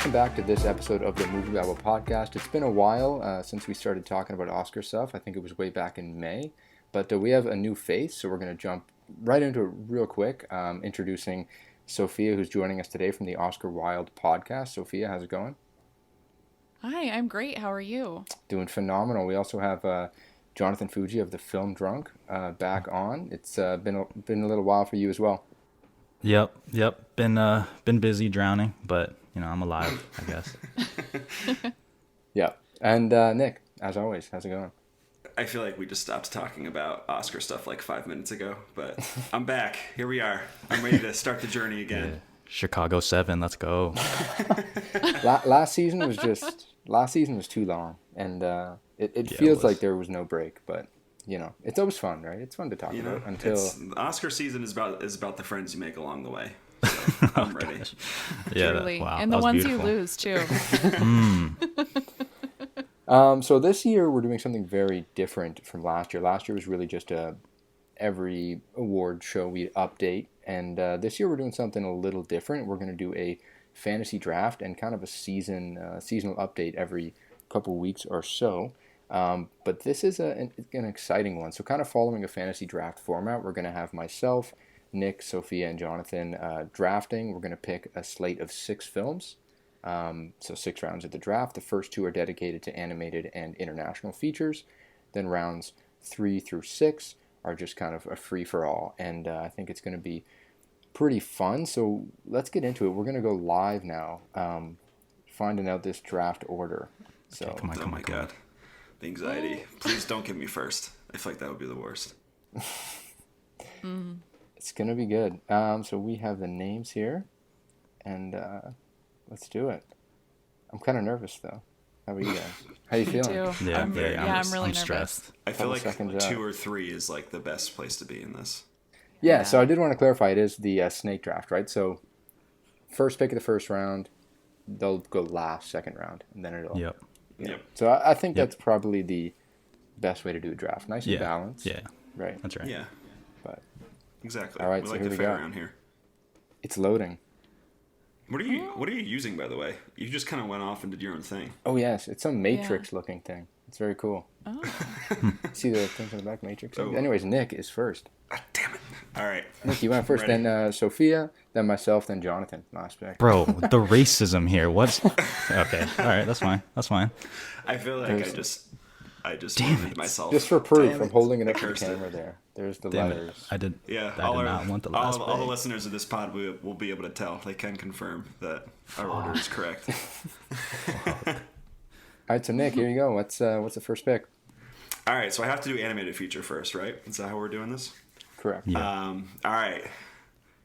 welcome back to this episode of the Movie Babble podcast. It's been a while since we started talking about Oscar stuff. I think it was way back in May, but we have a new face, so we're going to jump right into it real quick, introducing Sophia, who's joining us today from the Oscar Wilde podcast. Sophia, how's it going? Hi, I'm great. How are you? Doing phenomenal. We also have Jonathan Fuji of the Film Drunk back on. It's been a little while for you as well. Yep. Been busy drowning, but I'm alive, I guess. Yeah. And Nick, as always, how's it going? I feel like we just stopped talking about Oscar stuff like 5 minutes ago, but I'm back. Here we are. I'm ready to start the journey again. Yeah. Chicago 7, let's go. Last season was too long, and it feels like there was no break, but it's always fun, right? It's fun to talk about until the Oscar season is about the friends you make along the way. So I'm ready. Yeah, Truly. wow, And the ones beautiful. you lose too. So this year we're doing something very different from last year. Last year was really just every award show we update, and this year we're doing something a little different. We're going to do a fantasy draft and kind of a seasonal update every couple weeks or so. But this is an exciting one. So kind of following a fantasy draft format, we're going to have myself, Nick, Sophia, and Jonathan drafting. We're going to pick a slate of 6 films. So 6 rounds of the draft. The first 2 are dedicated to animated and international features. Then rounds 3 through 6 are just kind of a free-for-all. And I think it's going to be pretty fun. So let's get into it. We're going to go live now, finding out this draft order. So Okay, come on. God. The anxiety. Please don't give me first. I feel like that would be the worst. It's going to be good. So we have the names here, and let's do it. I'm kind of nervous, though. How about you guys? How you Me feeling? too. Yeah, I'm really nervous. stressed. I feel like seconds 2 out. or 3 is like the best place to be in this. Yeah, so I did want to clarify, it is the snake draft, right? So first pick of the first round, they'll go last, second round, and then it'll... Yep. Yep. So I think that's probably the best way to do a draft. Nice and Yeah. balanced. Yeah. Right. That's right. Yeah, But exactly. All right, we so like here to we fit go. around here. it's loading. What are you using, by the way? You just kind of went off and did your own thing. Oh, yes. It's some Matrix-looking thing. It's very cool. Oh. See the things on the back, Matrix? Oh. Anyways, Nick is first. Ah, damn it. All right. Nick, you went first. Ready. Then Sophia, then myself, then Jonathan. Last pick. Bro, the racism here. What's okay? All right, that's fine. I feel like I just Damn limited it. myself. Just for proof, Damn I'm it. holding it up to the Cursed it. camera there. There's the Damn it. letters. I did. Yeah, I did not want the last all the pick. listeners of this pod will be able to tell. They can confirm that our order is correct. All right, so Nick, here you go. What's the first pick? All right, so I have to do animated feature first, right? Is that how we're doing this? Correct. Yeah. All right.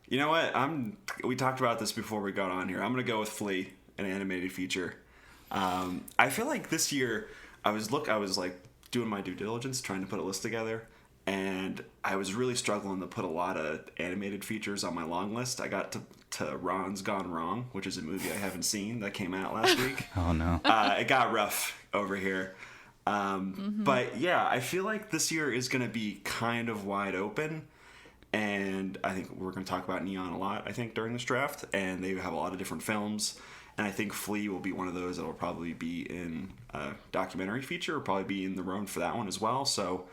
You know what? We talked about this before we got on here. I'm gonna go with Flea, an animated feature. I feel like this year I was like doing my due diligence, trying to put a list together, and I was really struggling to put a lot of animated features on my long list. I got to Ron's Gone Wrong, which is a movie I haven't seen that came out last week. Oh no. It got rough over here. But yeah, I feel like this year is going to be kind of wide open. And I think we're going to talk about Neon a lot, I think, during this draft. And they have a lot of different films. And I think Flea will be one of those that will probably be in a documentary feature, or probably be in the room for that one as well. So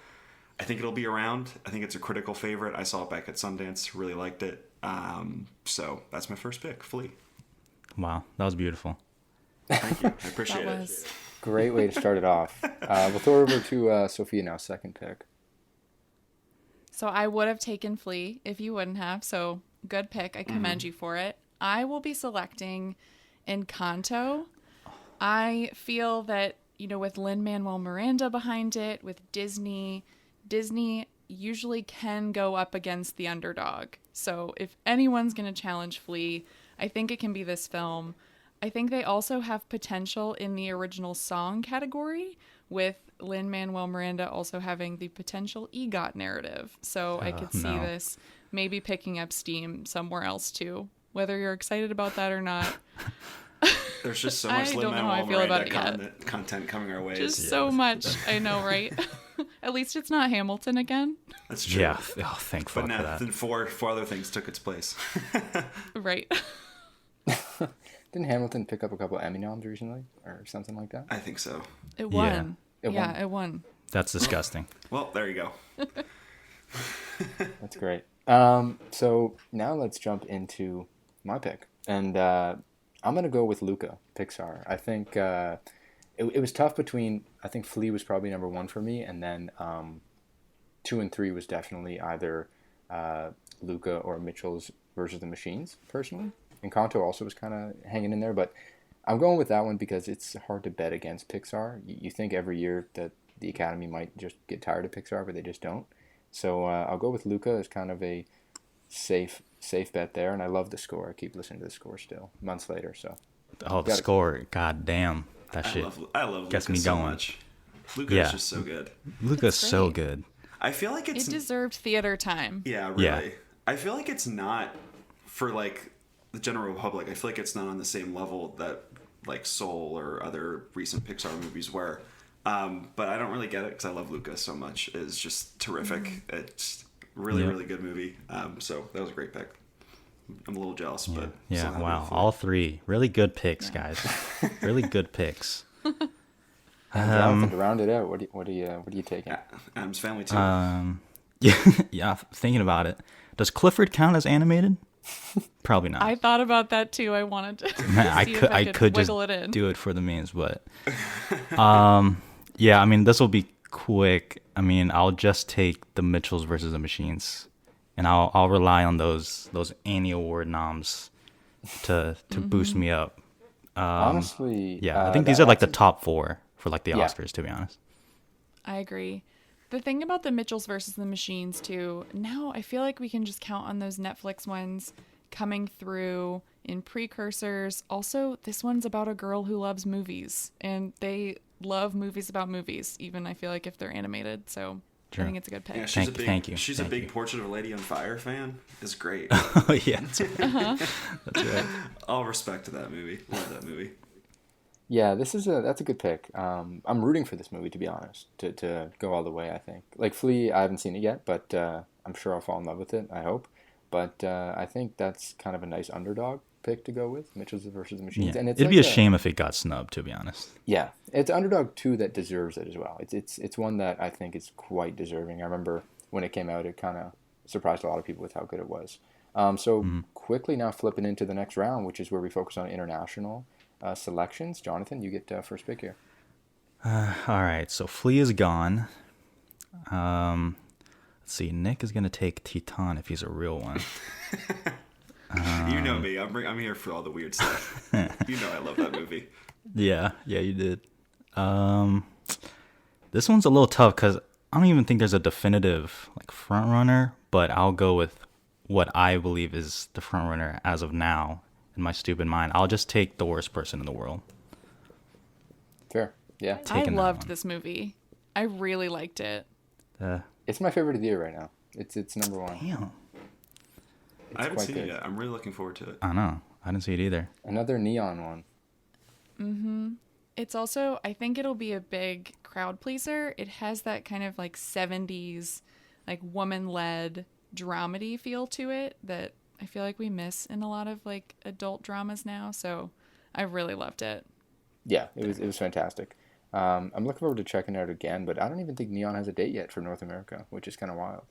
I think it'll be around. I think it's a critical favorite. I saw it back at Sundance, really liked it. So that's my first pick, Flea. Wow, that was beautiful. Thank you. I appreciate That it. was. Great way to start it off. We'll throw it over to Sophia now, second pick. So I would have taken Flea if you wouldn't have. So good pick. I commend you for it. I will be selecting Encanto. I feel that, with Lin-Manuel Miranda behind it, with Disney usually can go up against the underdog. So if anyone's going to challenge Flea, I think it can be this film. I think they also have potential in the original song category, with Lin-Manuel Miranda also having the potential EGOT narrative. So I could see no. this maybe picking up steam somewhere else too. Whether you're excited about that or not, There's just so I much don't know how I feel about it content coming our way. just so much. I know, right? At least it's not Hamilton again. That's true. Yeah. Oh, thank fuck But for now that. then four other things took its place. Right. Didn't Hamilton pick up a couple Emmy noms recently or something like that? I think so. It Yeah. won. It Yeah, won. it won. That's disgusting. Well, there you go. That's great. So now let's jump into my pick, and I'm gonna go with Luca Pixar. I think it was tough between. I think Flea was probably number one for me, and then 2 and 3 was definitely either Luca or Mitchell's versus the Machines. Personally, Encanto also was kind of hanging in there, but I'm going with that one because it's hard to bet against Pixar. You think every year that the Academy might just get tired of Pixar, but they just don't. So I'll go with Luca as kind of a safe bet there, and I love the score. I keep listening to the score still months later. So Oh, the Got it. score. God damn. That shit I love gets Luca me so going. much. Luca Yeah. is just so good. Luca's so great. good. I feel like It it's deserved theater time. yeah, really. Yeah. I feel like it's not for like the general public. I feel like it's not on the same level that like Soul or other recent Pixar movies were. But I don't really get it because I love Luca so much. It's just terrific. It's really, Yeah. really good movie. So that was a great pick. I'm a little jealous, but Yeah, still happy wow. with it. All three. Really good picks, guys. Really good picks. And Jonathan, to round it out, what are you taking? Adam's Family too. Yeah, thinking about it. Does Clifford count as animated? Probably not. I thought about that too. I wanted to Man, see if I could just wiggle it in. do it for the memes, but yeah, I mean this will be quick. I mean I'll just take the Mitchells versus the Machines, and I'll rely on those Annie Award noms to boost me up. Honestly, Yeah, I think these are like the that's top four for like the Yeah. Oscars, to be honest. I agree. The thing about the Mitchells versus the Machines too, now I feel like we can just count on those Netflix ones coming through in precursors. Also, this one's about a girl who loves movies, and they love movies about movies, even I feel like if they're animated. So Sure. I think it's a good pick. yeah, she's a big, thank you, She's thank a big you. Portrait of a Lady on Fire fan. Is great. Oh yeah, that's right. All respect to that movie. Love that movie. Yeah, that's a good pick. I'm rooting for this movie, to be honest, to go all the way. I think like Flea, I haven't seen it yet, but I'm sure I'll fall in love with it. I hope, but I think that's kind of a nice underdog pick to go with Mitchell's versus the Machines, Yeah. and it's It'd like be a shame if it got snubbed, to be honest. Yeah, it's underdog too that deserves it as well. It's one that I think is quite deserving. I remember when it came out, it kind of surprised a lot of people with how good it was. So quickly now flipping into the next round, which is where we focus on international selections. Jonathan, you get first pick here. All right, so Flea is gone. Let's see. Nick is gonna take Titan if he's a real one. You know me. I'm here for all the weird stuff. You know I love that movie. Yeah, you did. This one's a little tough because I don't even think there's a definitive like front runner, but I'll go with what I believe is the front runner as of now in my stupid mind. I'll just take the worst person in the world. Fair. Yeah, I taking that loved one. this movie. I really liked it. it's my favorite of the year right now. It's number one. Damn. It's I haven't quite seen good. it yet. I'm really looking forward to it. I know. I didn't see it either. Another neon one. It's also, I think it'll be a big crowd pleaser. It has that kind of like 70s, like woman-led dramedy feel to it that I feel like we miss in a lot of like adult dramas now. So I really loved it. Yeah, it was fantastic. I'm looking forward to checking it out again, but I don't even think Neon has a date yet for North America, which is kind of wild.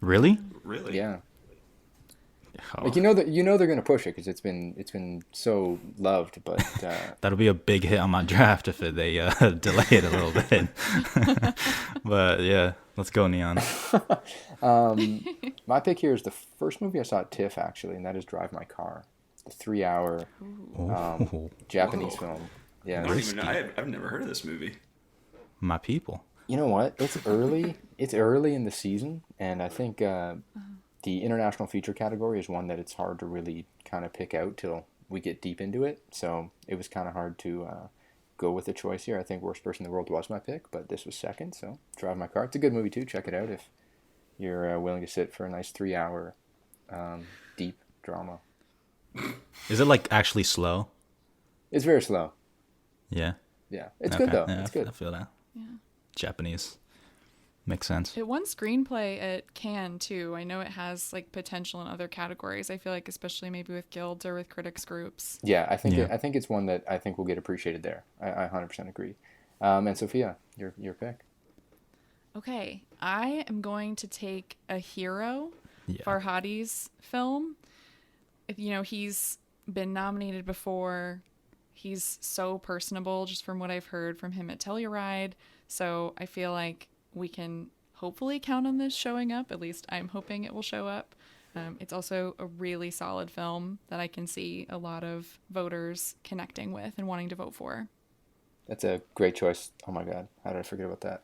Really? Really? Yeah, Oh, like you know they're gonna push it because it's been so loved, but that'll be a big hit on my draft if they delay it a little bit. But yeah, let's go Neon. my pick here is the first movie I saw at TIFF actually, and that is Drive My Car, the 3-hour Oh, Japanese Whoa. film. Yeah, I don't even know. I've never heard of this movie. my people. you know what? It's early. It's early in the season, and I think the international feature category is one that it's hard to really kind of pick out till we get deep into it. So it was kind of hard to go with the choice here. I think Worst Person in the World was my pick, but this was second. So Drive My Car. It's a good movie too. Check it out if you're willing to sit for a nice 3-hour deep drama. Is it like actually slow? It's very slow. Yeah. Yeah, it's good though. Yeah, It's I good. feel that. Yeah. Japanese. Makes sense. It won screenplay at Cannes too. I know it has like potential in other categories. I feel like especially maybe with guilds or with critics groups. Yeah, I think Yeah. I think it's one that I think will get appreciated there. I 100% agree. And Sophia, your pick. Okay, I am going to take A Hero, Yeah. Farhadi's film. You know, he's been nominated before. He's so personable just from what I've heard from him at Telluride. So I feel like we can hopefully count on this showing up. At least I'm hoping it will show up. It's also a really solid film that I can see a lot of voters connecting with and wanting to vote for. That's a great choice. Oh my God, how did I forget about that?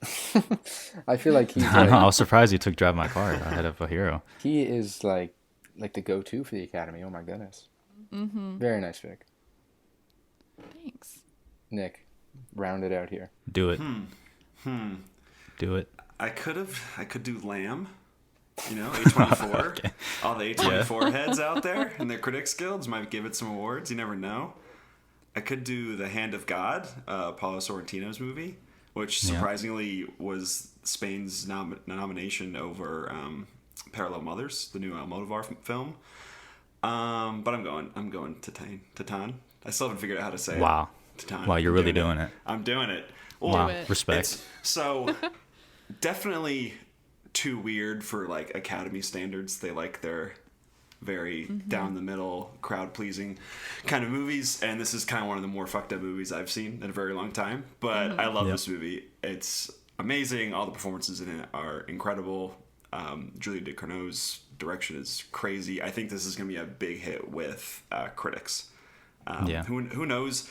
I feel like he's I know. I like, was surprised you took Drive My Car ahead of A Hero. he is like the go-to for the Academy. Oh my goodness. Mm-hmm. Very nice pick. Thanks. Nick, round it out here. Do it. Do it. I could do Lamb. You know, A24. Okay. All the A24 heads out there and their critics guilds might give it some awards. You never know. I could do The Hand of God, Paulo Sorrentino's movie, which Yeah. surprisingly was Spain's nomination over Parallel Mothers, the new Almodovar film. But I'm going Titan. I still haven't figured out how to say it. Wow. Titan. Wow, you're I'm really doing it. I'm doing it. Well, Wow. Do it. Respect. so definitely too weird for like Academy standards. They like their very down the middle, crowd pleasing kind of movies, and this is kind of one of the more fucked up movies I've seen in a very long time. But I love Yep. this movie. It's amazing. All the performances in it are incredible. Julia Ducournau's direction is crazy. I think this is going to be a big hit with critics. Yeah. Who knows?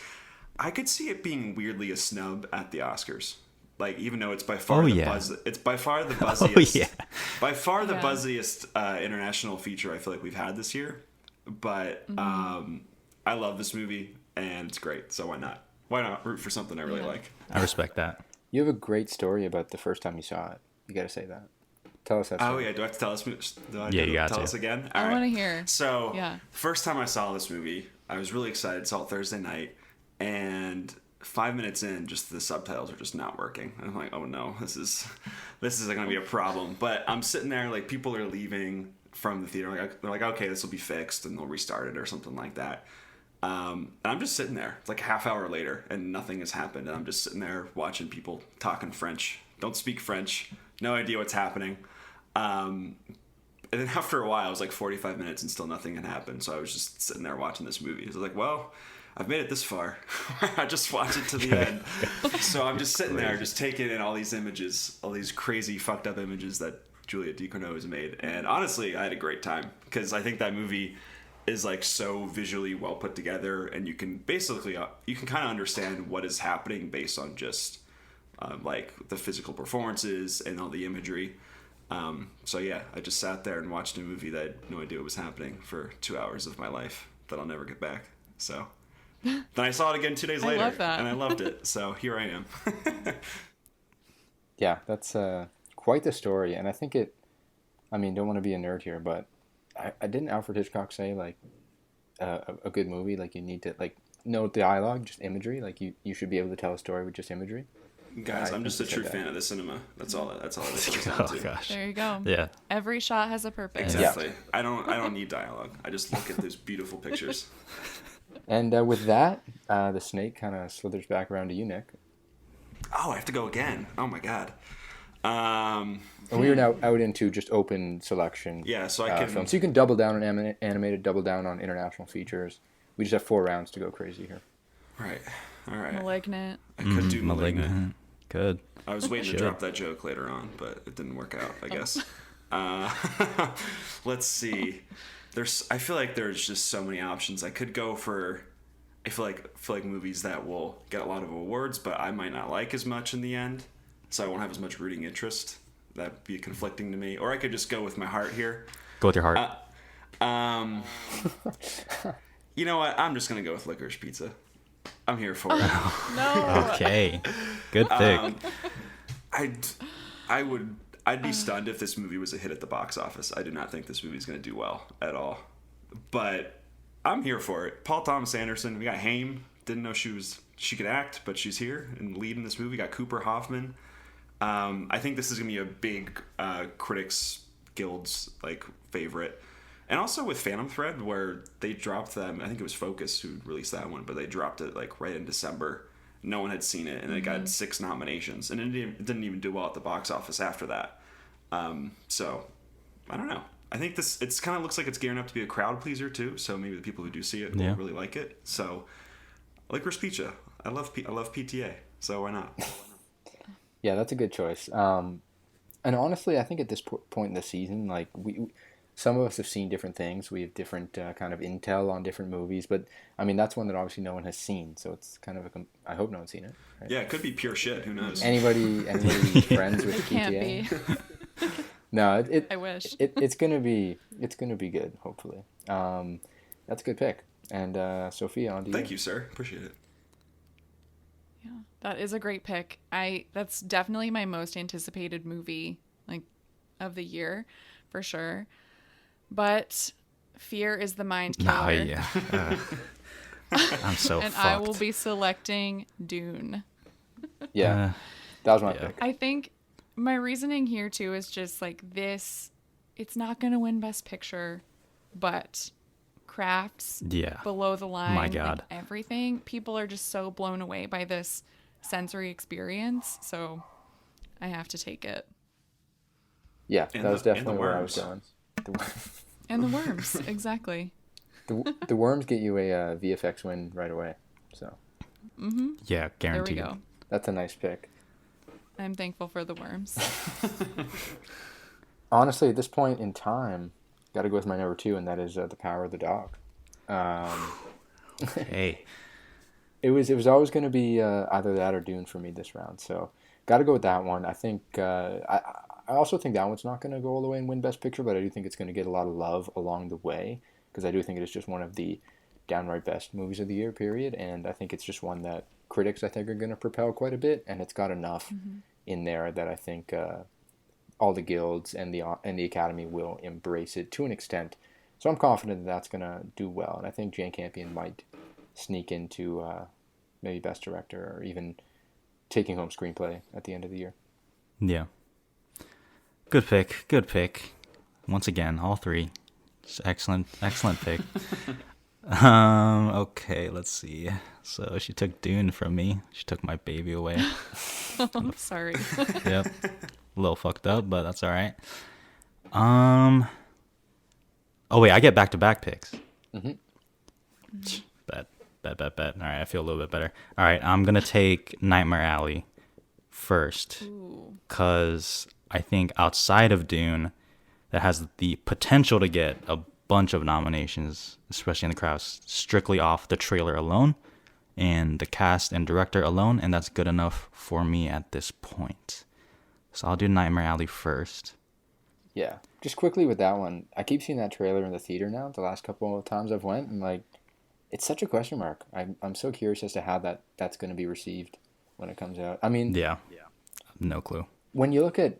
I could see it being weirdly a snub at the Oscars. Like, even though it's by far it's by far the buzziest, yeah. by far the Yeah. buzziest international feature I feel like we've had this year. But I love this movie and it's great. So why not? Why not root for something I really like? I respect that. You have a great story about the first time you saw it. You got to say that. Tell us that Oh story. yeah, do I have to tell us? Do I Yeah, you got tell to. us again? I All want to right. hear. So, Yeah. first time I saw this movie, I was really excited. Saw it Thursday night, and 5 minutes in, just the subtitles are just not working. And I'm like, oh no, this is going to be a problem. But I'm sitting there, like, people are leaving from the theater. Like, they're like, okay, this will be fixed, and they'll restart it or something like that. And I'm just sitting there. It's like a half hour later, and nothing has happened. And I'm just sitting there watching people talking French. Don't speak French. No idea what's happening. And then after a while, it was like 45 minutes and still nothing had happened. So I was just sitting there watching this movie. I was like, well, I've made it this far. I just watched it to the end. So I'm just sitting there, just taking in all these images, all these crazy fucked up images that Julia Ducournau has made. And honestly, I had a great time because I think that movie is like so visually well put together, and you can basically you can kind of understand what is happening based on just like the physical performances and all the imagery. So yeah, I just sat there and watched a movie that I had no idea what was happening for 2 hours of my life that I'll never get back. So then I saw it again 2 days I later, love that. and I loved it. So here I am. Yeah, that's quite the story, and I think it. I mean, don't want to be a nerd here, but I didn't Alfred Hitchcock say like a good movie like you need to like no dialogue, just imagery. Like you should be able to tell a story with just imagery. Guys, I I'm just a think he true said that. fan of the cinema. That's all it is. Oh gosh. There you go. Yeah. Every shot has a purpose. Exactly. I don't need dialogue. I just look at those beautiful pictures. And with that, the snake kind of slithers back around to you, Nick. Oh, I have to go again. Oh my god. And we are now out into just open selection. Yeah, so I can. films. So you can double down on animated, double down on international features. We just have 4 rounds to go crazy here. Right. All right. Malignant. I could do Malignant. Good. I was waiting to Should. drop that joke later on, but it didn't work out, I guess. Let's see. I feel like there's just so many options. I could go for. I feel like movies that will get a lot of awards, but I might not like as much in the end, so I won't have as much rooting interest. That'd be conflicting to me. Or I could just go with my heart here. Go with your heart. You know what? I'm just gonna go with Licorice Pizza. I'm here for it. No. Okay. Good pick. I'd be stunned if this movie was a hit at the box office. I do not think this movie's going to do well at all. But I'm here for it. Paul Thomas Anderson. We got Haim. Didn't know she could act, but she's here and leading this movie. Got Cooper Hoffman. I think this is gonna be a big critics guild's like favorite, and also with Phantom Thread, where they dropped them. I think it was Focus who released that one, but they dropped it like right in December. No one had seen it, and it got 6 nominations, and it didn't even do well at the box office after that. So I don't know. I think it's kind of looks like it's gearing up to be a crowd pleaser too. So maybe the people who do see it will really like it. So Licorice Pizza. I love PTA. So why not? Yeah, that's a good choice. And honestly, I think at this point in the season, like some of us have seen different things. We have different kind of intel on different movies, but I mean that's one that obviously no one has seen. So it's kind of I hope no one's seen it. Right? Yeah, it could be pure shit. Who knows? Anybody friends with It can't PTA? be. No, I wish. it's gonna be good. Hopefully, that's a good pick. And Sophia, on to you. Thank you, sir. Appreciate it. Yeah, that is a great pick. That's definitely my most anticipated movie, like, of the year, for sure. But Fear is the Mind Killer. Oh, yeah. I'm so And fucked. I will be selecting Dune. Yeah, that was my yeah. pick. I think my reasoning here too is just like this, it's not going to win Best Picture, but crafts, Yeah. below the line, My God. like everything, people are just so blown away by this sensory experience. So I have to take it. Yeah, And that was the definitely where I was worms. going. And the worms, exactly. The worms get you a VFX win right away. So Yeah, There we guaranteed. go. that's a nice pick. I'm thankful for the worms. Honestly, at this point in time, got to go with my number 2, and that is The Power of the Dog. Hey. It was always going to be either that or Dune for me this round. So got to go with that one. I think I also think that one's not going to go all the way and win Best Picture, but I do think it's going to get a lot of love along the way because I do think it is just one of the downright best movies of the year, period. And I think it's just one that critics, I think, are going to propel quite a bit, and it's got enough in there that I think all the guilds and the Academy will embrace it to an extent. So I'm confident that that's going to do well, and I think Jane Campion might sneak into maybe Best Director or even taking home screenplay at the end of the year. Yeah. Good pick. Good pick. Once again, all three. Just excellent pick. Okay, let's see. So she took Dune from me. She took my baby away. I'm sorry. Yep. A little fucked up, but that's all right. Oh wait, I get back-to-back picks. Bet. All right, I feel a little bit better. All right, I'm gonna take Nightmare Alley first, Ooh. because I think outside of Dune, that has the potential to get a bunch of nominations, especially in the crowds, strictly off the trailer alone and the cast and director alone, and that's good enough for me at this point. So I'll do Nightmare Alley first. Yeah, just quickly with that one, I keep seeing that trailer in the theater now. The last couple of times I've went, and like, it's such a question mark. I'm so curious as to how that's going to be received when it comes out. I mean, Yeah. No clue. when you look at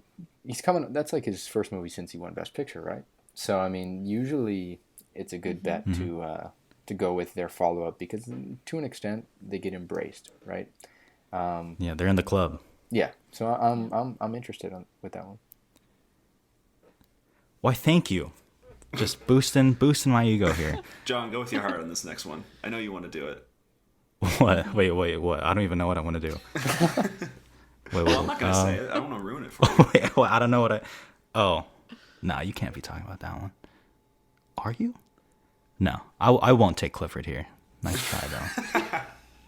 that's like his first movie since he won Best Picture, right? So I mean, usually it's a good bet to go with their follow up because to an extent they get embraced, right? Yeah, they're in the club. Yeah, so I'm interested with that one. Why, thank you. Just boosting my ego here. John, go with your heart on this next one. I know you want to do it. What? Wait, what? I don't even know what I want to do. Wait, Well, I'm not going to say it. I don't want to ruin it for you. Wait, well, I don't know what I... Oh. Nah, you can't be talking about that one. Are you? No, I won't take Clifford here. Nice try, though.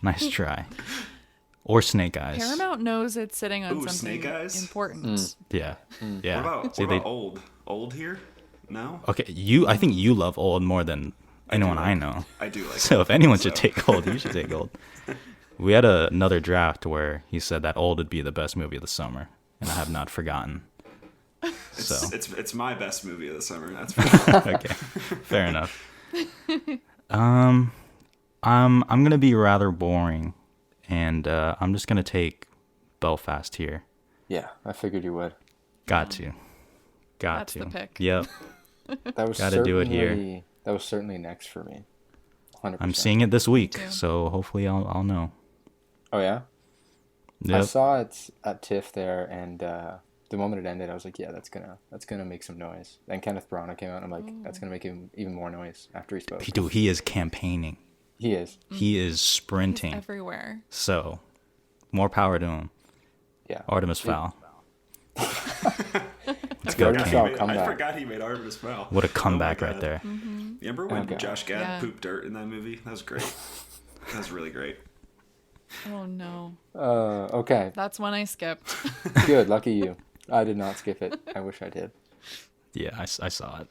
Nice try. Or Snake Eyes. Paramount knows it's sitting on Ooh, something Snake Eyes? important. Yeah. Yeah. What See, about old? Old here? No? Okay, I think you love Old more than anyone I know. I do like So it. if anyone should take Old, you should take Old. We had another draft where he said that Old would be the best movie of the summer, and I have not forgotten. So It's my best movie of the summer. That's for sure. okay, fair enough. I'm gonna be rather boring, and I'm just gonna take Belfast here. Yeah, I figured you would. Got to. That's the pick. Yep. That was Gotta do it here. certainly- That was certainly next for me. 100%. I'm seeing it this week, too. so hopefully I'll know. Oh yeah. I Yep. saw it at TIFF there, and the moment it ended, I was like, yeah, that's gonna make some noise. And Kenneth Branagh came out, and I'm like, that's gonna make even more noise after he spoke. Dude, he is campaigning. He is. He is He's sprinting. everywhere. So, more power to him. Yeah. Artemis Fowl. Let's go, I King. Comeback. forgot he made Artemis Fowl. What a Oh my comeback right God. there. You remember when Okay. Josh Gad Yeah. pooped dirt in that movie? That was great. That was really great. Oh no, Okay. that's one I skipped. Good. Lucky you. I did not skip it. I wish I did. Yeah, I saw it.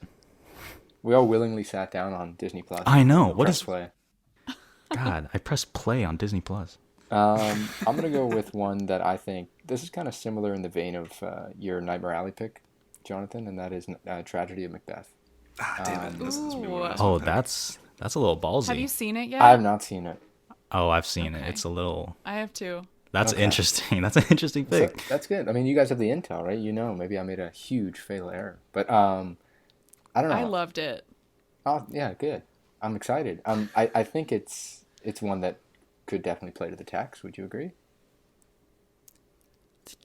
We all willingly sat down on Disney Plus. I know. What Press is... play? God, I pressed play on Disney Plus. I'm gonna go with one that I think this is kind of similar in the vein of your Nightmare Alley pick, Jonathan, and that is Tragedy of Macbeth. Ah, damn it. This is Ooh. Oh, that's a little ballsy. Have you seen it yet? I have not seen it. Oh, I've seen it. Okay. It's a little... I have two. That's Okay. interesting. That's an interesting So, pick. that's good. I mean, you guys have the intel, right? You know, maybe I made a huge fatal error, but I don't know. I loved it. Oh, yeah, good. I'm excited. I think it's one that could definitely play to the text. Would you agree?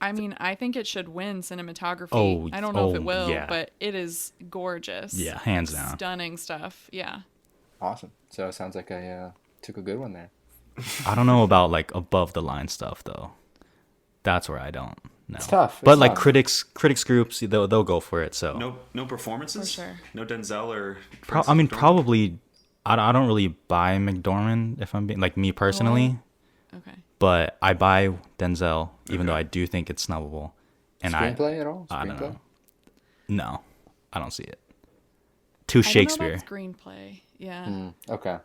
I mean, I think it should win cinematography. Oh, I don't know if it oh, will, yeah. but it is gorgeous. Yeah, hands down. Stunning stuff. Yeah. Awesome. So it sounds like I took a good one there. I don't know about like above the line stuff though. That's where I don't know. It's tough. But It's like tough. critics groups, they'll go for it. So No performances? For sure. No Denzel or... I mean, McDormand? probably. I don't really buy McDormand if I'm being like me personally, Okay. but I buy Denzel even though I do think it's snubbable. And Screenplay at all? I don't Screenplay? know. No, I don't see it. Too I don't know Shakespeare. about screenplay. Yeah. Okay.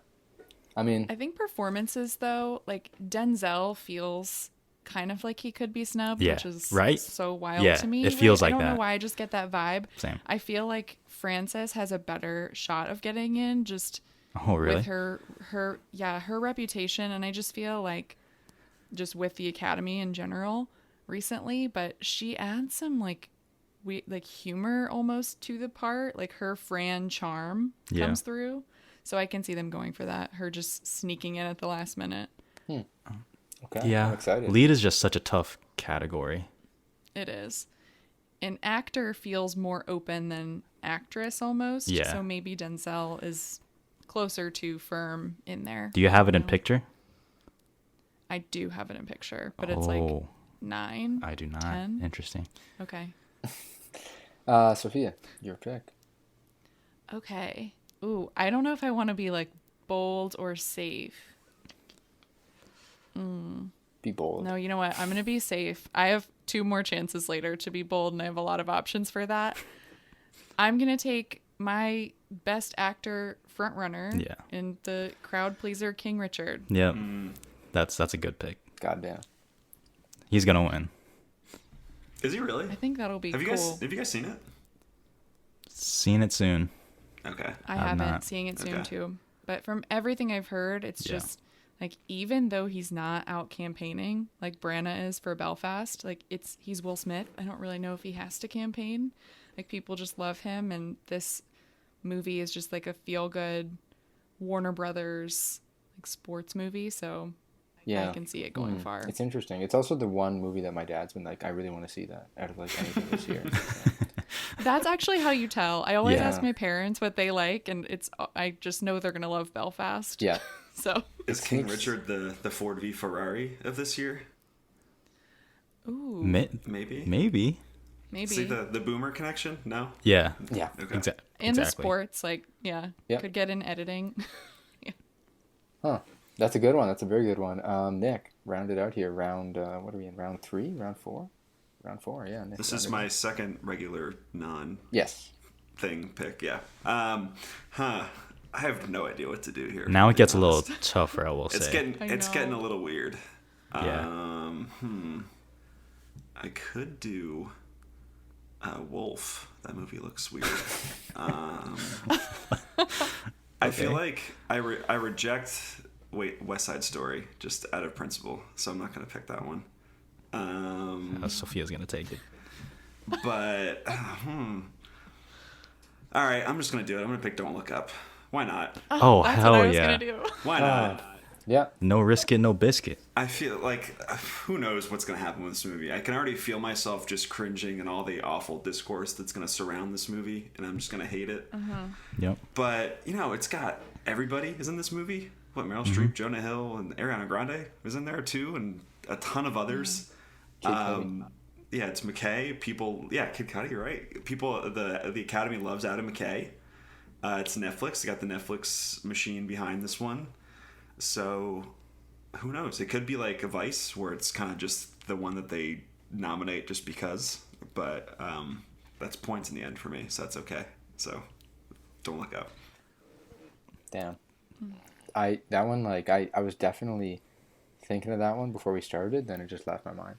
I mean, I think performances though, like Denzel feels kind of like he could be snubbed, Yeah, which is right? so wild Yeah, to me. it feels I like don't that. know why I just get that vibe. Same. I feel like Frances has a better shot of getting in just Oh, really? with her reputation, and I just feel like just with the Academy in general recently, but she adds some like humor almost to the part, like her Fran charm Yeah. comes through. So I can see them going for that. Her just sneaking in at the last minute. okay. Yeah. I'm excited. Lead is just such a tough category. It is. An actor feels more open than actress almost. Yeah. So maybe Denzel is closer to firm in there. Do you have it in know? picture? I do have it in picture, but it's like 9. I do not. 10? Interesting. Okay. Sophia, your pick. Okay. Ooh, I don't know if I want to be like bold or safe. Be bold. No, you know what? I'm going to be safe. I have 2 more chances later to be bold, and I have a lot of options for that. I'm going to take my best actor frontrunner Yeah. in the crowd pleaser King Richard. Yep. That's a good pick. Goddamn. He's gonna win. Is he really? I think that'll be Have you cool. guys seen it? Seeing it soon. Okay. I I'm haven't. not. Seeing it soon Okay. too. But from everything I've heard, it's Yeah. just like even though he's not out campaigning like Branagh is for Belfast, like he's Will Smith. I don't really know if he has to campaign. Like people just love him, and this movie is just like a feel good Warner Brothers like sports movie. So Yeah. I can see it going far. It's interesting. It's also the one movie that my dad's been like, I really want to see that out of like anything this year. That's actually how you tell. I always Yeah. ask my parents what they like, and I just know they're gonna love Belfast. Yeah. So Is King Richard the Ford v Ferrari of this year? ooh, Maybe. Maybe. maybe. See the boomer connection? No? Yeah. Yeah. Okay. Exactly. In the sports, like, yeah, Yep. could get in editing. Huh. That's a good one. That's a very good one. Nick, round it out here. Round, what are we in? Round 3? Round 4? Round 4, yeah. Nick, This round is it my out. second regular Yes. non-thing pick, yeah. I have no idea what to do here. Now to it be gets a little honest. tougher, I will say. It's I getting know. a little weird. Yeah. I could do Wolf. That movie looks weird. I feel like I reject West Side Story just out of principle, so I'm not going to pick that one. Sophia's gonna take it. But all right, I'm just going to do it. I'm going to pick Don't Look Up. Why not? Oh, That's hell what I was yeah. gonna do. Why not? Yeah. No risk it, no biscuit. I feel like who knows what's going to happen with this movie. I can already feel myself just cringing and all the awful discourse that's going to surround this movie, and I'm just going to hate it. Yep. But, you know, it's got everybody is in this movie. What, Meryl Streep, Jonah Hill, and Ariana Grande was in there too, and a ton of others. Kid Cudi. Yeah, it's McKay. People, yeah, Kid Cudi, you're right. People, the Academy loves Adam McKay. It's Netflix. They got the Netflix machine behind this one. So, who knows? It could be like a Vice, where it's kind of just the one that they nominate just because. But that's points in the end for me, so that's okay. So, don't look up. Damn. I was definitely thinking of that one before we started, then it just left my mind.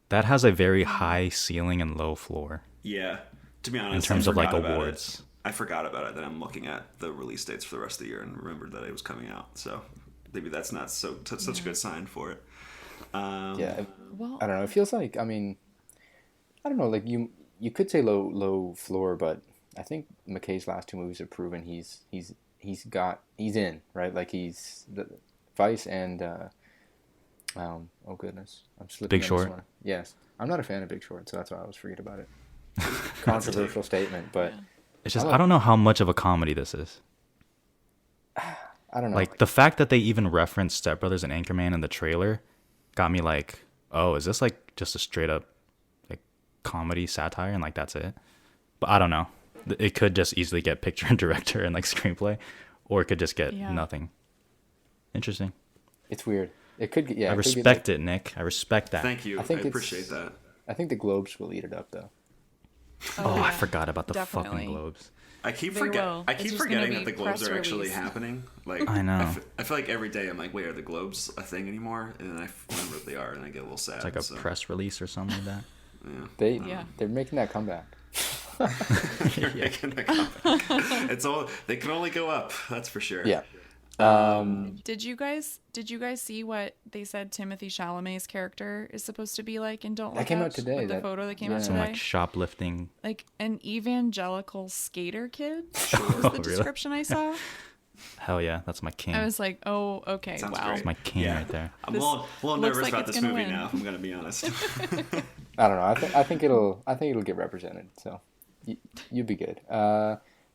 That has a very high ceiling and low floor Yeah, to be honest, in terms I of like forgot about awards. it. I forgot about it. Then I'm looking at the release dates for the rest of the year and remembered that it was coming out. So maybe that's not such a good sign for it. Yeah. Well, I don't know. It feels like, I mean, I don't know, like you could say low floor, but I think McKay's last two movies have proven he's in, right? Like he's the Vice and oh goodness, I'm slipping. Big on Short? this one. Yes, I'm not a fan of Big Short, so that's why I always forget about it. Controversial statement, but It's just I don't know how much of a comedy this is. I don't know. Like the fact that they even referenced Step Brothers and Anchorman in the trailer got me like, oh, is this like just a straight up like comedy satire and like that's it? But I don't know. It could just easily get picture and director and like screenplay, or it could just get nothing. Interesting. It's weird. It could get, yeah. I it could get, respect it, Nick. I respect that. Thank you. I appreciate that. I think the Globes will eat it up, though. Oh, yeah. I forgot about the Definitely. fucking Globes. I keep They will. I It's keep just forgetting gonna that the be Globes press are actually release. happening. Like I know. I feel like every day I'm like, wait, are the Globes a thing anymore? And then I remember what they are, and I get a little sad. It's like a so, press release or something like that. Yeah. They're making that comeback. They're making a comeback. It's all they can only go up. That's for sure. Yeah. Did you guys see what they said Timothy Chalamet's character is supposed to be like in Don't Look That came Up? out today, With the that- photo that came out yeah. Some today. like shoplifting. Like an evangelical skater kid was Oh, the really? description I saw. Hell yeah, that's my king. I was like, oh, okay, Sounds wow. great. That's my king Yeah. right there. I'm This a little looks nervous like about it's this gonna movie win. now. If I'm gonna be honest. I don't know. I think it'll get represented. So you'll be good.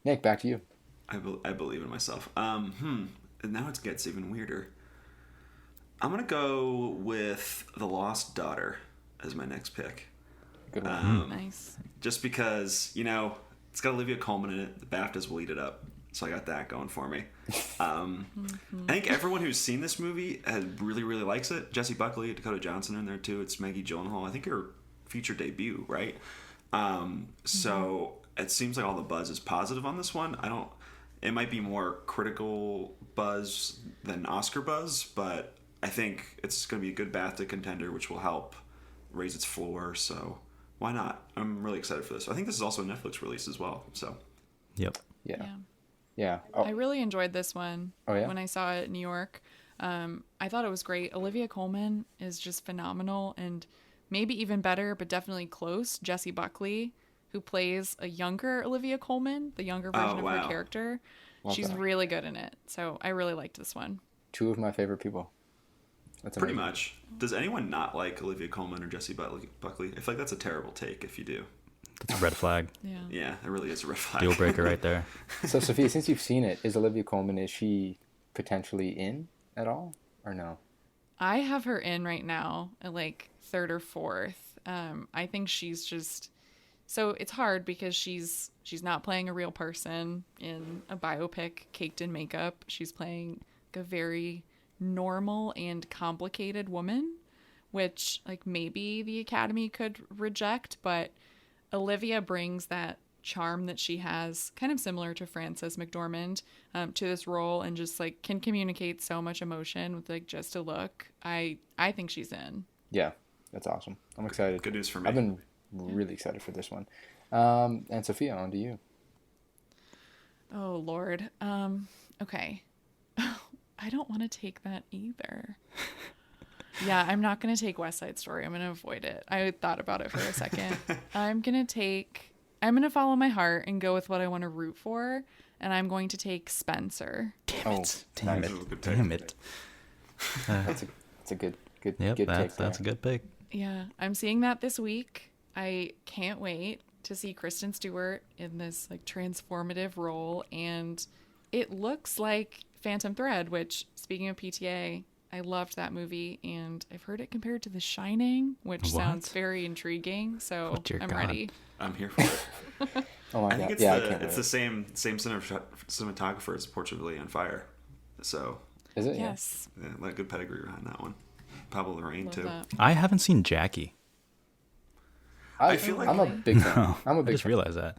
Nick, back to you. I believe in myself. And now it gets even weirder. I'm gonna go with The Lost Daughter as my next pick. Good one. Nice. Just because, you know, it's got Olivia Colman in it. The BAFTAs will eat it up. So I got that going for me. I think everyone who's seen this movie really, really likes it. Jessie Buckley, Dakota Johnson in there too. It's Maggie Gyllenhaal. I think her feature debut, right? So it seems like all the buzz is positive on this one. It might be more critical buzz than Oscar buzz, but I think it's going to be a good BAFTA contender, which will help raise its floor. So why not? I'm really excited for this. I think this is also a Netflix release as well. So Yep. Yeah. Yeah. Yeah. I really enjoyed this one yeah? when I saw it in New York. I thought it was great. Olivia Colman is just phenomenal, and maybe even better, but definitely close. Jessie Buckley, who plays a younger Olivia Colman, the younger version of wow. her character. Love She's that. really good in it. So I really liked this one. Two of my favorite people. That's pretty amazing. much. Does anyone not like Olivia Colman or Jessie Buckley? I feel like that's a terrible take if you do. That's a red flag. Yeah. Yeah, it really is a red flag. Deal breaker right there. So, Sophia, since you've seen it, is Olivia Colman, is she potentially in at all? Or no? I have her in right now at like third or fourth. I think she's just so it's hard because she's not playing a real person in a biopic caked in makeup. She's playing like a very normal and complicated woman, which like maybe the Academy could reject, but Olivia brings that charm that she has, kind of similar to Frances McDormand, to this role, and just like can communicate so much emotion with like just a look. I think she's in. Yeah. That's awesome. I'm excited. Good news for me. I've been really excited for this one. And Sophia, on to you. Oh Lord. Okay. I don't want to take that either. Yeah, I'm not going to take West Side Story. I'm going to avoid it. I thought about it for a second. I'm going to take... I'm going to follow my heart and go with what I want to root for, and I'm going to take Spencer. Damn Oh, it. Damn nice. it. Damn it. That's a good Yep, take that's there. a good pick. Yeah, I'm seeing that this week. I can't wait to see Kristen Stewart in this like transformative role, and it looks like Phantom Thread, which, speaking of PTA, I loved that movie, and I've heard it compared to The Shining, which What? sounds very intriguing, so Oh, dear I'm God. ready. I'm here for it. Oh my I think god. it's Yeah, I the can't it's wait. the same cinematographer as Portrait of Lily on Fire. So Is it? Yes, yeah, like good pedigree behind that one. Pablo Larraín love too. that. I haven't seen Jackie. Yeah. I feel like- I'm a big fan. I'm a I big just fan. realized that.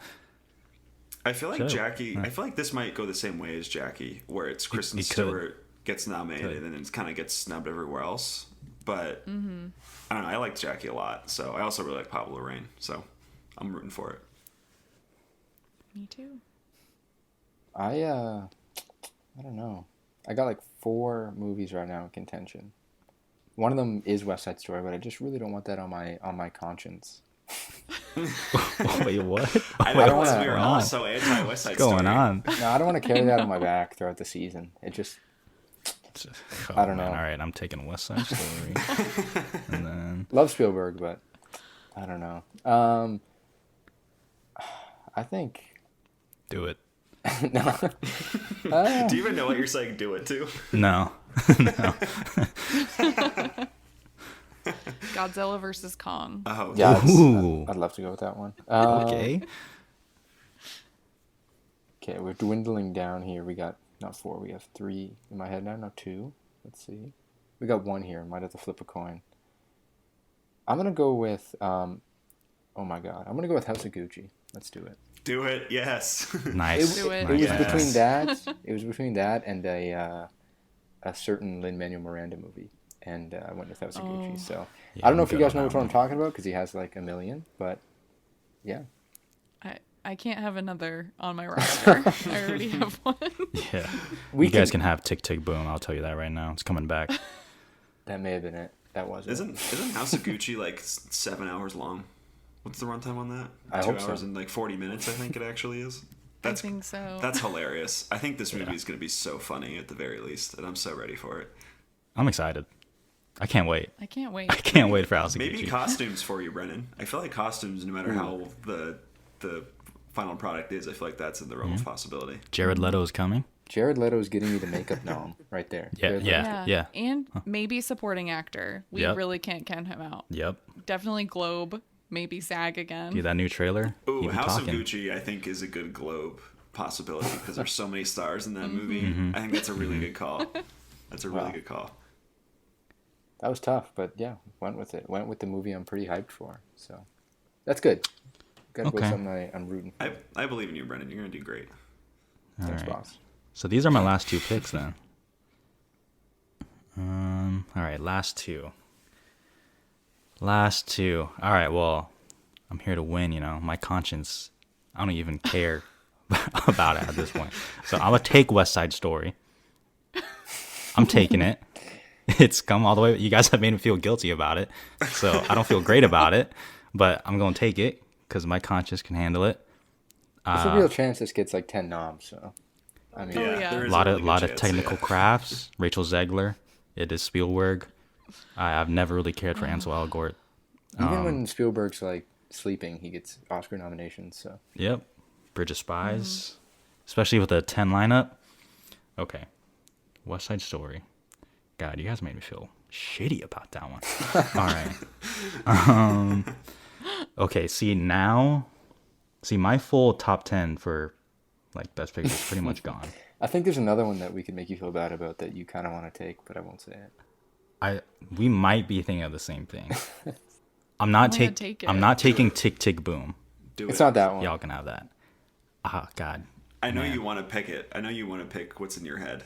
I feel like Sure. Jackie. I feel like this might go the same way as Jackie, where it's Kristen it could. Stewart gets nominated and then it kind of gets snubbed everywhere else. But I don't know. I like Jackie a lot, so I also really like Pablo Larraín. So I'm rooting for it. Me too. I don't know. I got like 4 movies right now in contention. One of them is West Side Story, but I just really don't want that on my conscience. Wait, what? I Wait, know what's we were going all on? so anti West Side What's going Story. on? No, I don't want to carry that on my back throughout the season. It just Oh, I don't man. know. All right, I'm taking West Side Story. And then love Spielberg, but I don't know. I think do it. Do you even know what you're saying? Do it to. No. Godzilla versus Kong. Oh yeah, Ooh. I'd love to go with that one. Okay. Okay, we're dwindling down here. We got not 4. We have 3 in my head now. No, 2. Let's see. We got 1 here. Might have to flip a coin. I'm gonna go with. Oh my god, I'm gonna go with House of Gucci. Let's do it. Do it. Yes. Nice. Do it. It was Nice. between Yes. that. It was between that and a certain Lin-Manuel Miranda movie, and I went with House of Gucci. Oh. So Yeah, I don't know I'm if you good guys on know that which one I'm one. talking about because he has like a million, but yeah. I can't have another on my roster. I already have one. Yeah. We You guys can have Tick Tick Boom. I'll tell you that right now. It's coming back. That may have been it. That was it. Isn't House of Gucci like 7 hours long? What's the runtime on that? I 2 hope so. hours and like 40 minutes, I think it actually is. I think so. That's hilarious. I think this movie is going to be so funny at the very least, and I'm so ready for it. I'm excited. I can't wait. I can't wait. I can't wait for House of Maybe Gucci. costumes for you, Brennan. I feel like costumes, no matter how the final product is, I feel like that's in the realm of possibility. Jared Leto is coming. Jared Leto's getting me the makeup nom right there. Yeah, Jared yeah. Leto. And maybe supporting actor. We Yep. really can't count him out. Yep. Definitely Globe. Maybe SAG again. Dude, that new trailer. Ooh, he be House talking. of Gucci, I think, is a good Globe possibility because there's so many stars in that movie. Mm-hmm. I think that's a really good call. That's a really Wow. good call. That was tough, but yeah, went with it. Went with the movie I'm pretty hyped for. So that's good. Got to go with Okay. something I'm rooting for. I believe in you, Brennan. You're going to do great. All Thanks, right. boss. So these are my last 2 picks then. All right, last 2. Last 2. All right, well, I'm here to win, you know. My conscience, I don't even care about it at this point. So I'm going to take West Side Story. I'm taking it. It's come all the way. You guys have made me feel guilty about it. So I don't feel great about it, but I'm going to take it because my conscience can handle it. There's a real chance this gets like 10 noms. So I mean, Oh, yeah. there A is lot really of good lot of chance, technical yeah. crafts. Rachel Zegler. It is Spielberg. I've never really cared for Ansel Elgort. even when Spielberg's like sleeping, he gets Oscar nominations. So Yep. Bridge of Spies. Especially with the 10 lineup. Okay. West Side Story. God, you guys made me feel shitty about that one. All right. Okay, see my full top 10 for like best picture is pretty much gone. I think there's another one that we could make you feel bad about that you kind of want to take, but I won't say it. We might be thinking of the same thing. I'm not I'm gonna take it. I'm not taking Tick Tick Boom. Do It's it. not that one. Y'all can have that. Oh God. I know you want to pick it. I know you want to pick what's in your head.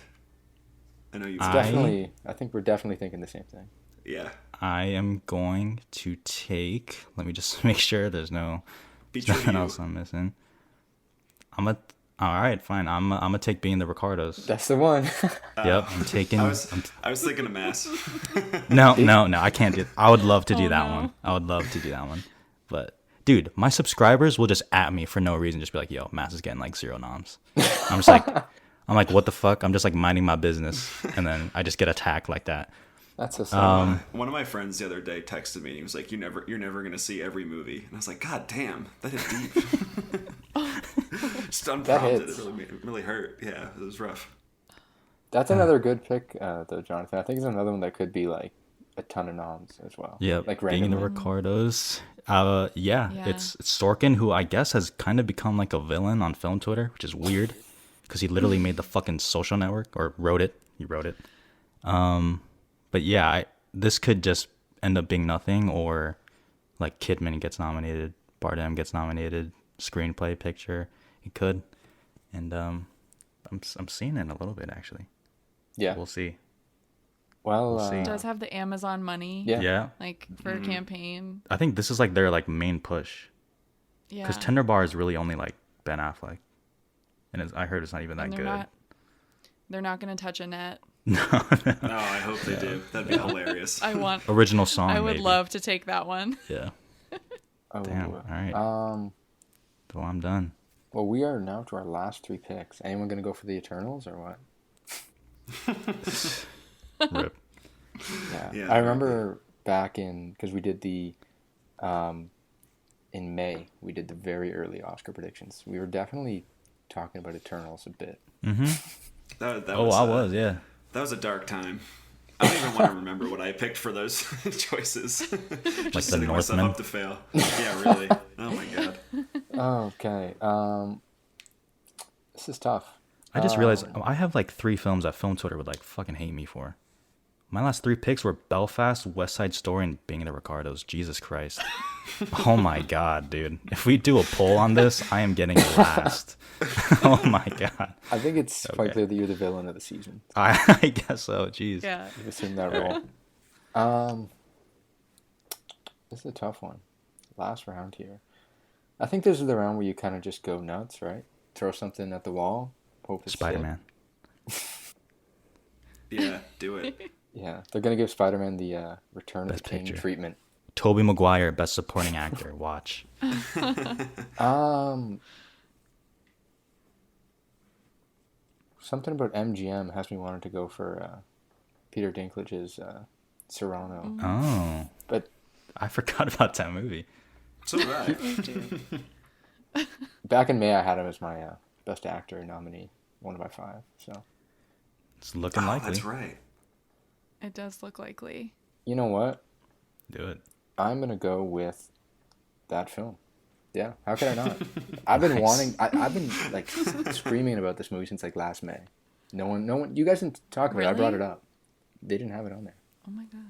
I know you. Definitely, I think we're definitely thinking the same thing. Yeah. I am going to take. Let me just make sure there's Be true to nothing you. else I'm missing. All right, fine. I'm gonna take Being the Ricardos. That's the one. Yep, I'm taking. I was thinking of Mass. No, I can't do. I would love to do Oh, that no. one. I would love to do that one. But dude, my subscribers will just at me for no reason, just be like, yo, Mass is getting like 0 noms. I'm just like, what the fuck? I'm just like minding my business, and then I just get attacked like that. That's so sad. One of my friends the other day texted me and he was like, you're never gonna see every movie. And I was like, God damn, that hit deep. Just unprompted. hits. It really hurt. Yeah, it was rough. That's another good pick, though, Jonathan. I think it's another one that could be like a ton of noms as well. Yeah, like being in the randomly. Ricardos. Yeah. It's Sorkin, who I guess has kind of become like a villain on film Twitter, which is weird because he literally made the fucking Social Network, or wrote it. He wrote it. But yeah, this could just end up being nothing, or like Kidman gets nominated, Bardem gets nominated, screenplay, picture. He could, and I'm seeing it a little bit actually. Yeah. We'll see. Well, We'll see. It does have the Amazon money. Yeah. Yeah, Like for a campaign. I think this is like their like main push, Yeah. because Tender Bar is really only like Ben Affleck, and I heard it's not even that And good. they're not going to touch Annette. No, I hope they do. That'd be hilarious. Original song. I would maybe. love to take that one. Yeah. oh, Damn. All right. Well, I'm done. Well, we are now to our last 3 picks. Anyone going to go for the Eternals or what? Rip. Yeah. Yeah, I remember back because we did the, in May, we did the very early Oscar predictions. We were definitely talking about Eternals a bit. That Oh, was, I was. Yeah. That was a dark time. I don't even want to remember what I picked for those choices. Just the setting myself Northman? up to fail. Yeah, really. Oh my god. Okay. This is tough. I just realized I have like 3 films that film Twitter would like fucking hate me for. My last 3 picks were Belfast, West Side Story, and Being the Ricardos. Jesus Christ. Oh my god, dude. If we do a poll on this, I am getting last. Oh my god. I think it's quite Okay. clear that you're the villain of the season. I guess so. Jeez. Yeah. You've assumed that role. This is a tough one. Last round here. I think this is the round where you kind of just go nuts, right? Throw something at the wall. Hope it's Spider-Man. Yeah, do it. Yeah, they're gonna give Spider-Man the Return Best of the King picture. treatment. Tobey Maguire, Best Supporting Actor. Watch. Something about MGM has me wanting to go for Peter Dinklage's Serrano, Oh. but I forgot about that movie. So did I. back in May I had him as my Best Actor nominee, one of my 5. So It's looking Oh, likely. that's right. It does look likely. you know what? Do it. I'm gonna go with that film. Yeah, how could I not? I've been Nice. wanting. I've been like screaming about this movie since like last May. No one. You guys didn't talk about it. I brought it Really? up. They didn't have it on there, Oh my god.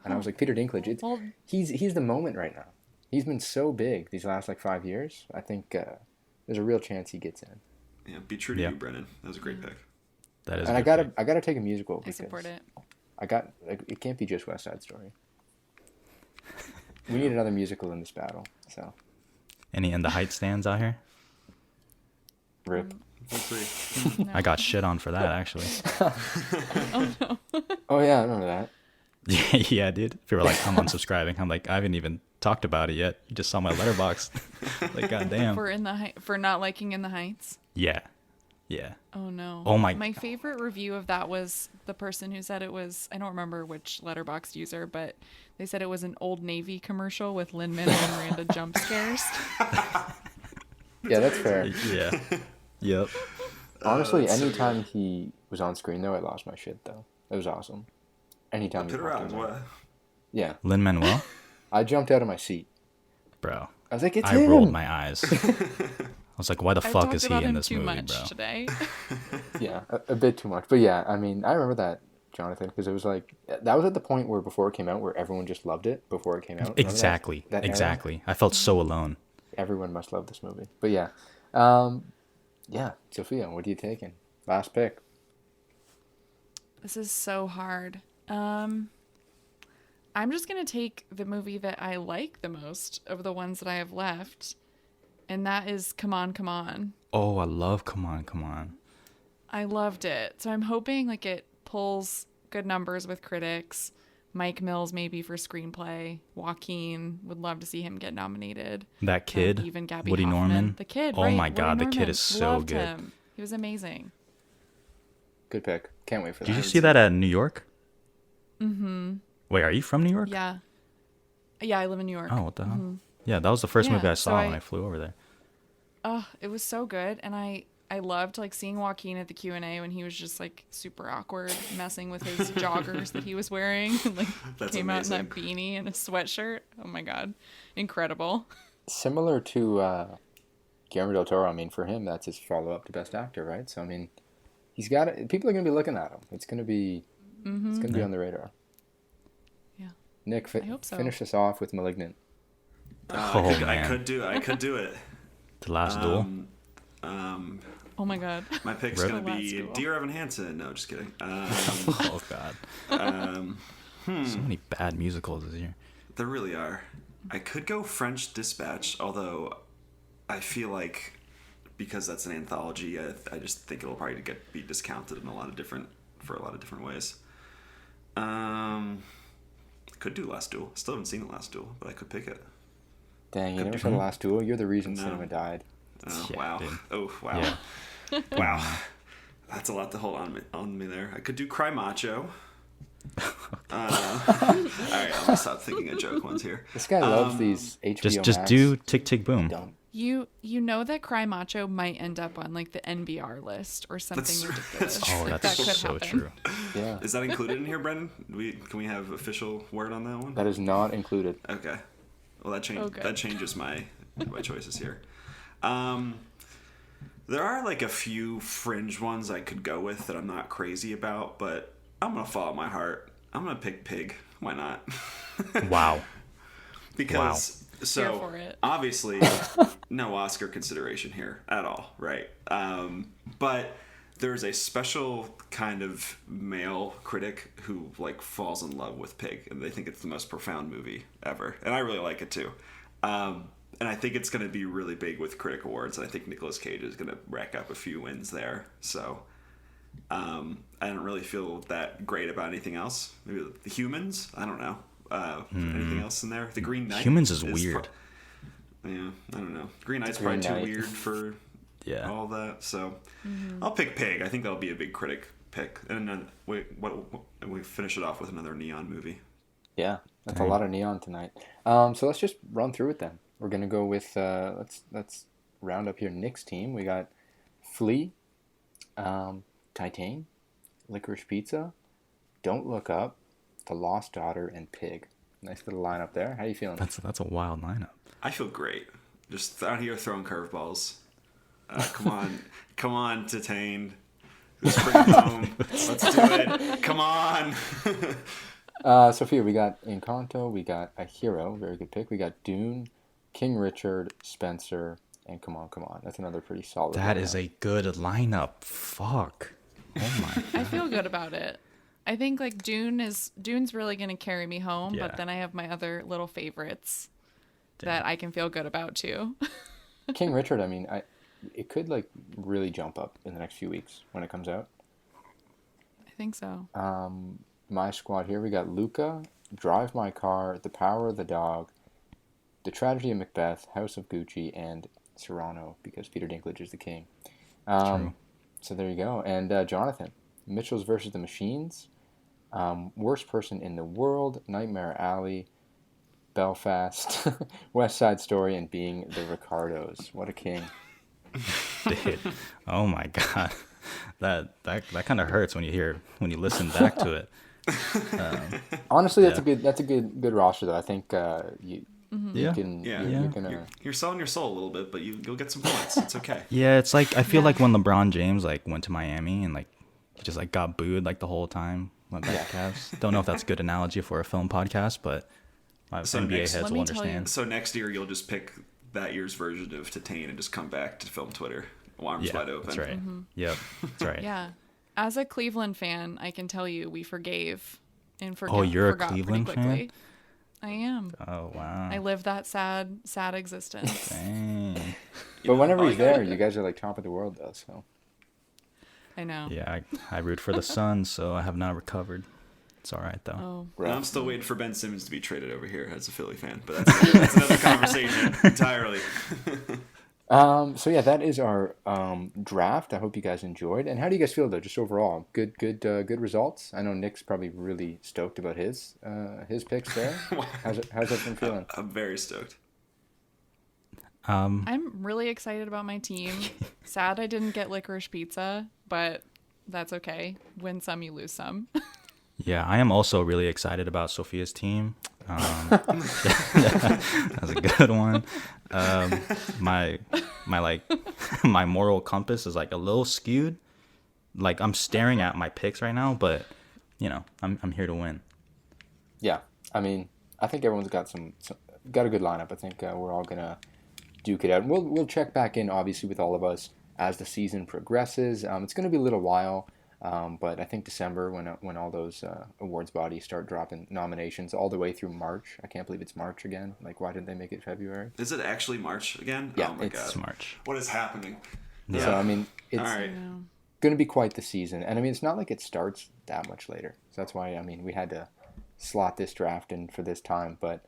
and I was like, Peter Dinklage. Well, He's the moment right now. He's been so big these last like 5 years. I think there's a real chance he gets in. Yeah, be true to Yeah. you, Brennan. That was a great pick. That is. And a I good gotta pick. take a musical I because support it. it can't be just West Side Story. We need another musical in this battle. So Any In the Heights stands out here? rip. Hopefully. I got shit on for that actually. Oh yeah, I remember that. Yeah, dude. People were like, I'm unsubscribing. I'm like, I haven't even talked about it yet. You just saw my letterbox. Like, goddamn. For not liking In the Heights. Yeah. Yeah. Oh no. Oh my My favorite review of that was the person who said it was, I don't remember which letterbox user, but they said it was an Old Navy commercial with Lin-Manuel Miranda jump scares. Yeah, that's fair. Yeah. Yep. Honestly, that's so anytime he was on screen, though, I lost my shit, though. It was awesome. Anytime he Pit popped around. in there. What? Yeah. Lin-Manuel? I jumped out of my seat. Bro. I was like, it's I him! rolled my eyes. I was like, why the I fuck talked is he about in him this too movie, much bro? today. Yeah, a bit too much. But yeah, I mean, I remember that, Jonathan, because it was like, that was at the point where before it came out, where everyone just loved it before it came out. Remember Exactly. that era? Exactly. I felt so alone. Everyone must love this movie. But yeah. Yeah, Sophia, what are you taking? Last pick. This is so hard. I'm just going to take the movie that I like the most of the ones that I have left, and that is Come On, Come On. Oh, I love Come On, Come On. I loved it. So I'm hoping like it pulls good numbers with critics, Mike Mills maybe for screenplay. Joaquin, would love to see him get nominated. That kid, Even Gabby Woody Hoffman. Norman. The kid, Oh right? my Woody God, the kid Norman. is so Loved good. him. He was amazing. Good pick. Can't wait for Did that. you see that at New York? Mm-hmm. Wait, are you from New York? Yeah. Yeah, I live in New York. Oh, what the hell? Yeah, that was the first Yeah, movie I so saw when I flew over there. Oh, it was so good, and I loved like seeing Joaquin at the Q&A when he was just like super awkward, messing with his joggers that he was wearing, and like That's came out in amazing. that beanie and a sweatshirt. Oh my god, incredible! Similar to Guillermo del Toro. I mean, for him, that's his follow-up to Best Actor, right? So I mean, he's got it. People are going to be looking at him. It's going to be it's going to be on the radar. Yeah. Nick, I hope so. finish us off with *Malignant*. Oh, I man. could do it. The Last Duel. Oh my god. My pick's Rip. gonna The Last be Duel. Dear Evan Hansen. No, just kidding. Oh God. So many bad musicals this year. There really are. I could go French Dispatch, although I feel like because that's an anthology, I just think it'll probably be discounted in a lot of different ways. Could do Last Duel. Still haven't seen The Last Duel, but I could pick it. Dang, you never saw *The Last Duel*? You're the reason No. cinema died. Oh, Yeah, wow. dude. Oh, wow. Yeah. Wow. That's a lot to hold on me there. I could do Cry Macho. All right, I'm gonna stop thinking of joke ones here. This guy loves these HBO Just Max do Tick Tick Boom. dumb. You know that Cry Macho might end up on like the NBR list or something That's ridiculous. true. Oh, Like, that's that could so happen. true. Yeah, Is that included in here, Brendan? Can we have official word on that one? that is not included. Okay. Well, Okay. that changes my choices here. There are like a few fringe ones I could go with that I'm not crazy about, but I'm gonna follow my heart. I'm gonna pick Pig. Why not? Wow. Because Here so for it. obviously no Oscar consideration here at all, right? But there's a special kind of male critic who like falls in love with Pig, and they think it's the most profound movie ever, and I really like it too. And I think it's going to be really big with critic awards, and I think Nicolas Cage is going to rack up a few wins there. So I don't really feel that great about anything else. Maybe The Humans. I don't know. Anything else in there? The Green Knight. Humans is weird. Yeah, I don't know. Green Knight's Green probably Knight. too weird for Yeah. all that. So I'll pick Pig. I think that'll be a big critic pick. And then we finish it off with another neon movie. Yeah, that's a lot of neon tonight. So let's just run through it then. We're gonna go with let's round up here Nick's team. We got Flea, Titan, Licorice Pizza, Don't Look Up, The Lost Daughter, and Pig. Nice little lineup there. How you feeling? That's a wild lineup. I feel great. Just out here throwing curveballs. Come on, Detained. Let's bring it home. Let's do it. Come on. Sophia, we got Encanto, we got A Hero, very good pick. We got Dune, King Richard, Spencer, and Come On, Come On. That's another pretty solid That lineup. is a good lineup. Fuck. Oh my. I feel good about it. I think like Dune's really gonna carry me home, Yeah. but then I have my other little favorites that I can feel good about too. King Richard, I mean, it could like really jump up in the next few weeks when it comes out. I think so. My squad here, we got Luca, Drive My Car, The Power of the Dog, The Tragedy of Macbeth, House of Gucci, and Cyrano, because Peter Dinklage is the king. True. So there you go. And Jonathan, Mitchells versus the Machines, Worst Person in the World, Nightmare Alley, Belfast, West Side Story, and Being the Ricardos. What a king. Dude. Oh my god. That kind of hurts when you listen back to it. Honestly, that's Yeah. a good roster though. I think you Yeah. can Yeah. you're gonna You're selling your soul a little bit, but you'll get some points. It's okay. Yeah, it's like I feel like when LeBron James like went to Miami and like he just like got booed like the whole time. Went back to Cavs. Don't know if that's a good analogy for a film podcast, but my So NBA next- heads Let will me tell you- understand. So next year you'll just pick that year's version of Titane and just come back to film Twitter, arms Yeah, wide open. that's right. Yep, that's right. Yeah. As a Cleveland fan, I can tell you we forgave and Oh, you're a forgot pretty Cleveland fan? quickly. I am. Oh wow. I live that sad existence. Dang. But whenever all he's you gotta there, do- you guys are like top of the world though. So I know. Yeah, I root for the Suns, so I have not recovered. It's all right though. Oh, Rough. And I'm still waiting for Ben Simmons to be traded over here as a Philly fan, but that's another conversation entirely. So yeah, that is our draft. I hope you guys enjoyed. And how do you guys feel though, just overall? Good results. I know Nick's probably really stoked about his picks there. How's everyone feeling? I'm very stoked. I'm really excited about my team. Sad I didn't get licorice pizza, but that's okay. Win some, you lose some. Yeah, I am also really excited about Sophia's team. That's a good one. My my moral compass is like a little skewed. Like I'm staring at my picks right now, but you know, I'm here to win. Yeah, I mean, I think everyone's got got a good lineup. I think we're all gonna duke it out. And we'll check back in obviously with all of us as the season progresses. It's gonna be a little while. But I think December, when all those awards bodies start dropping nominations all the way through March. I can't believe it's March again. Like, why didn't they make it February? Is it actually March again? Yeah, oh my it's god. March. What is happening? So, I mean, it's All right. going to be quite the season. And, I mean, it's not like it starts that much later. So that's why, I mean, we had to slot this draft in for this time. But,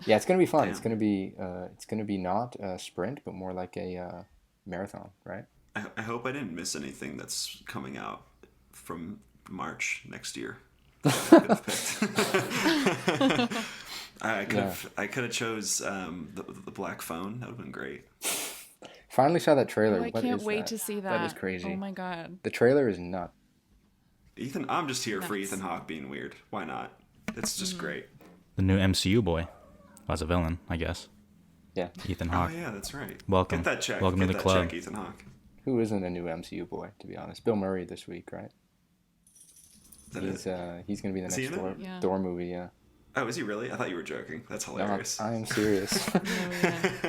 yeah, it's going to be fun. Damn. It's going to be not a sprint, but more like a marathon, right? I hope I didn't miss anything that's coming out from March next year. I could have chose the Black Phone. That would have been great. Finally saw that trailer. Oh, I What can't is wait that? to see that. That is crazy. Oh my god. The trailer is nuts. I'm just here for Nuts. Ethan Hawke being weird. Why not? It's just great. The new MCU boy, as a villain, I guess. Yeah. Ethan Oh Hawke. yeah, that's right. Welcome. Get that check. Welcome Get to the that club. check, Ethan Hawke. Who isn't a new MCU boy, to be honest? Bill Murray this week, right? Is that it? He's going to be the Is he next in it? Yeah. Thor movie, yeah. Oh, is he really? I thought you were joking. That's No, hilarious. I am serious. No,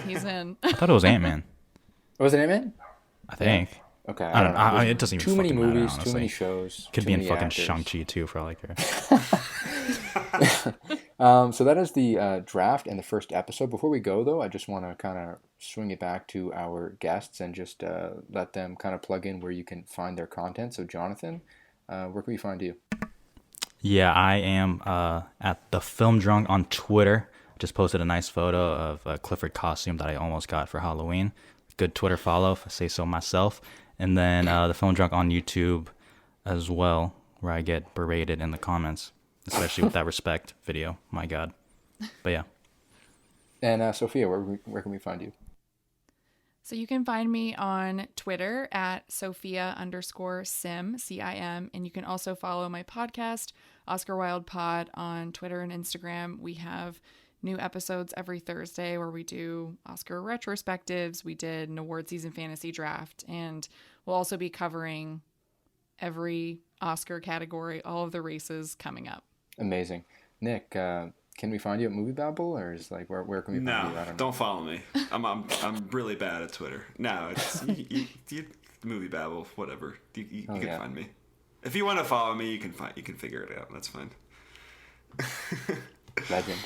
he's in. I thought it was Ant-Man. Was it Ant-Man? I think. Okay. I don't know. There's It doesn't even too many fucking matter, movies, too honestly. many shows. Could too be in many fucking actors. Shang-Chi too, for all I care. So that is the draft and the first episode. Before we go, though, I just want to kind of swing it back to our guests and just let them kind of plug in where you can find their content. So, Jonathan, where can we find you? Yeah, I am at the Film Drunk on Twitter. Just posted a nice photo of a Clifford costume that I almost got for Halloween. Good Twitter follow, if I say so myself. And then the Film Drunk on YouTube as well, where I get berated in the comments, especially with that Respect video. My God. But yeah. And Sophia, where can we find you? So you can find me on Twitter at Sophia_Sim, CIM. And you can also follow my podcast, Oscar Wilde Pod, on Twitter and Instagram. We have new episodes every Thursday where we do Oscar retrospectives. We did an award season fantasy draft, and we'll also be covering every Oscar category, all of the races coming up. Amazing. Nick, can we find you at Movie Babble, or is like where can we find No, you? I don't know. don't follow me. I'm really bad at Twitter. No, it's you movie babble, whatever. You can yeah. find me. If you want to follow me, you can figure it out. That's fine. Legend.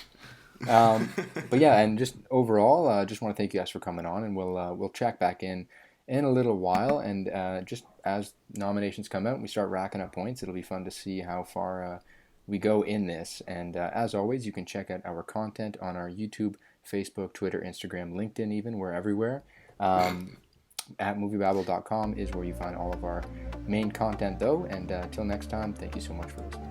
But yeah, and just overall, just want to thank you guys for coming on, and we'll check back in a little while, and just as nominations come out and we start racking up points, it'll be fun to see how far we go in this. And as always, you can check out our content on our YouTube, Facebook, Twitter, Instagram, LinkedIn, even. We're everywhere. At moviebabble.com is where you find all of our main content, though. And till next time, thank you so much for listening.